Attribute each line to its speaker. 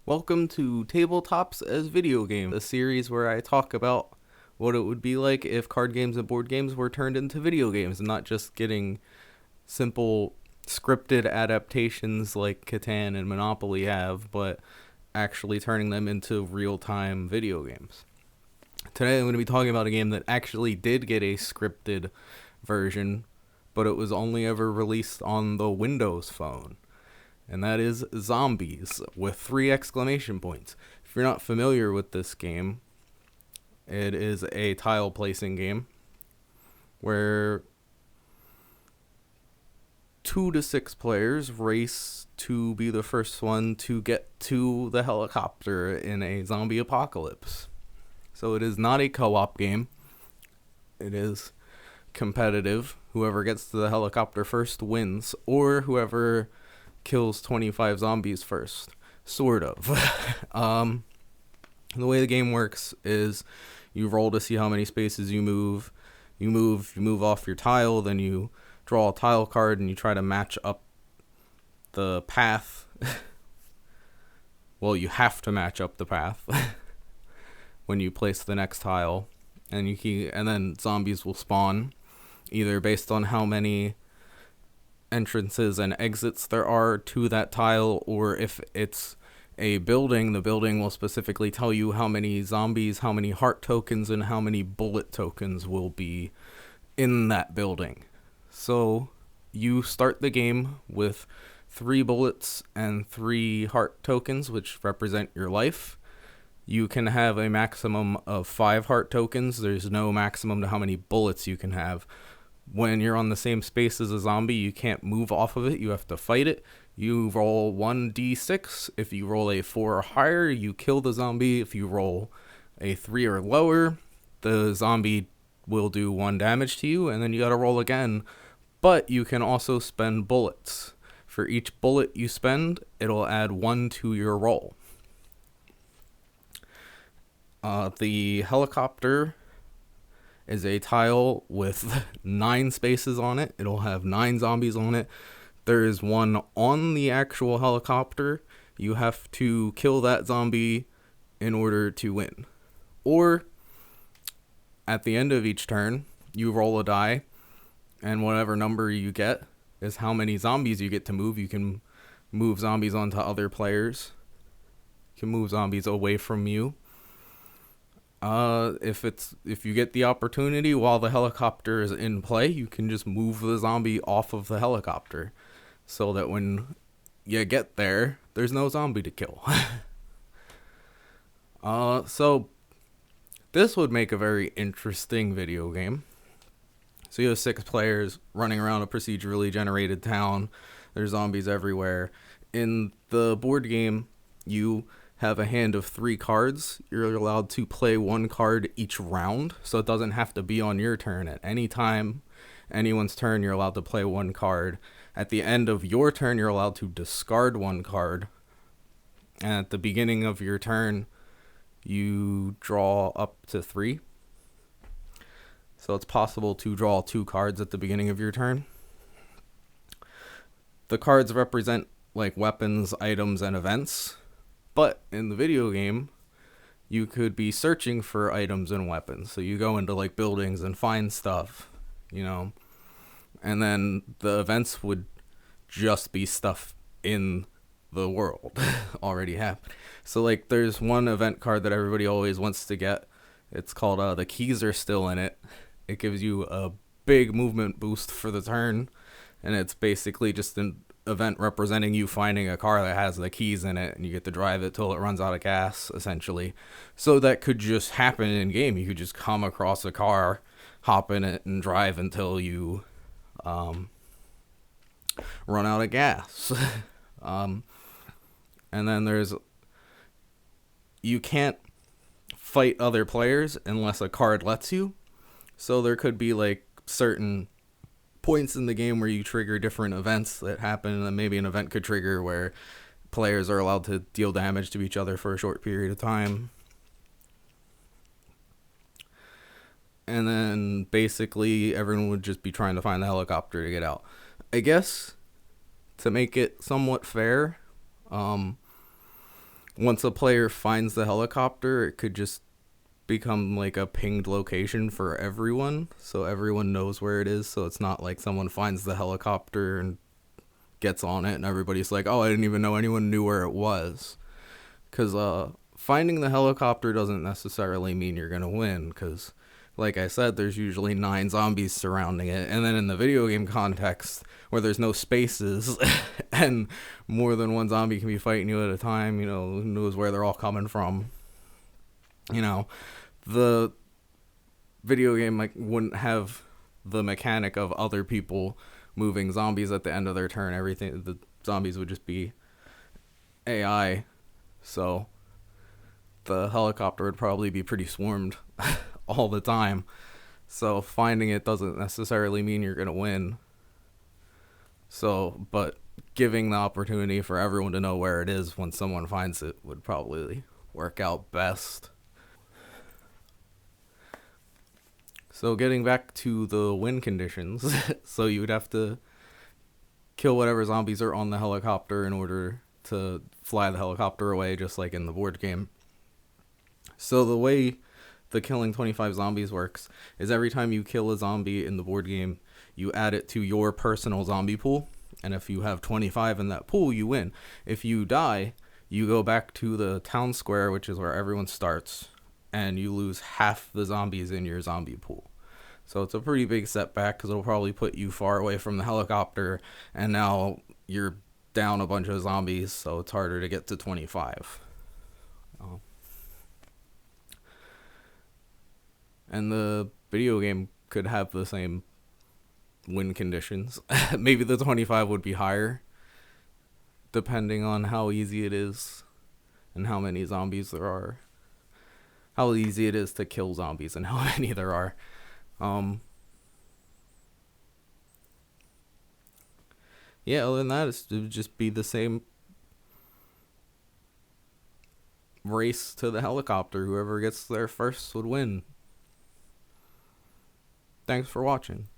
Speaker 1: Welcome to Tabletops as Video Game, a series where I talk about what it would be like if card games and board games were turned into video games and not just getting simple scripted adaptations like Catan and Monopoly have, but actually turning them into real-time video games. Today I'm going to be talking about a game that actually did get a scripted version, but it was only ever released on the Windows Phone. And that is Zombies with 3 exclamation points. If you're not familiar with this game, it is a tile placing game where 2 to 6 players race to be the first one to get to the helicopter in a zombie apocalypse. So it is not a co-op game. It is competitive. Whoever gets to the helicopter first wins, or whoever kills 25 zombies first, sort of. The way the game works is you roll to see how many spaces you move. You move off your tile, then you draw a tile card and you try to match up the path. Well, you have to match up the path when you place the next tile, and then zombies will spawn either based on how many entrances and exits there are to that tile, or if it's a building, the building will specifically tell you how many zombies, how many heart tokens, and how many bullet tokens will be in that building. So you start the game with 3 bullets and 3 heart tokens, which represent your life. You can have a maximum of 5 heart tokens. There's no maximum to how many bullets you can have. When you're on the same space as a zombie, you can't move off of it. You have to fight it. You roll 1d6. If you roll a 4 or higher, you kill the zombie. If you roll a 3 or lower, the zombie will do 1 damage to you, and then you gotta roll again. But you can also spend bullets. For each bullet you spend, it'll add 1 to your roll. The helicopter is a tile with 9 spaces on it. It'll have 9 zombies on it. There is one on the actual helicopter. You have to kill that zombie in order to win. Or at the end of each turn, you roll a die, and whatever number you get is how many zombies you get to move. You can move zombies onto other players. You can move zombies away from you. If you get the opportunity while the helicopter is in play, you can just move the zombie off of the helicopter, so that when you get there, there's no zombie to kill. So this would make a very interesting video game. So you have 6 players running around a procedurally generated town. There's zombies everywhere. In the board game, you have a hand of 3 cards. You're allowed to play 1 card each round, so it doesn't have to be on your turn. At any time, anyone's turn, you're allowed to play 1 card. At the end of your turn, you're allowed to discard 1 card. And at the beginning of your turn, you draw up to 3. So it's possible to draw 2 cards at the beginning of your turn. The cards represent like weapons, items, and events. But in the video game, you could be searching for items and weapons. So you go into like buildings and find stuff, and then the events would just be stuff in the world already happened. So like there's one event card that everybody always wants to get. It's called The Keys Are Still in It. It gives you a big movement boost for the turn, and it's basically just an event representing you finding a car that has the keys in it, and you get to drive it till it runs out of gas, essentially. So that could just happen in game. You could just come across a car, hop in it, and drive until you run out of gas. And then you can't fight other players unless a card lets you. So there could be like certain points in the game where you trigger different events that happen, and then maybe an event could trigger where players are allowed to deal damage to each other for a short period of time. And then basically everyone would just be trying to find the helicopter to get out. I guess to make it somewhat fair, once a player finds the helicopter, it could just become like a pinged location for everyone, so everyone knows where it is. So it's not like someone finds the helicopter and gets on it and everybody's like, oh, I didn't even know anyone knew where it was. Because finding the helicopter doesn't necessarily mean you're gonna win, because like I said, there's usually 9 zombies surrounding it, and then in the video game context where there's no spaces and more than one zombie can be fighting you at a time, you know, who knows where they're all coming from. You know, the video game like wouldn't have the mechanic of other people moving zombies at the end of their turn. Everything, the zombies would just be AI, so the helicopter would probably be pretty swarmed all the time. So finding it doesn't necessarily mean you're gonna win. So, but giving the opportunity for everyone to know where it is when someone finds it would probably work out best. So getting back to the win conditions, so you would have to kill whatever zombies are on the helicopter in order to fly the helicopter away, just like in the board game. So the way the killing 25 zombies works is every time you kill a zombie in the board game, you add it to your personal zombie pool, and if you have 25 in that pool, you win. If you die, you go back to the town square, which is where everyone starts, and you lose half the zombies in your zombie pool. So it's a pretty big setback because it'll probably put you far away from the helicopter, and now you're down a bunch of zombies, so it's harder to get to 25. And the video game could have the same win conditions. Maybe the 25 would be higher, depending on how easy it is and how many zombies there are. How easy it is to kill zombies and how many there are. Yeah, other than that, it would just be the same race to the helicopter. Whoever gets there first would win. Thanks for watching.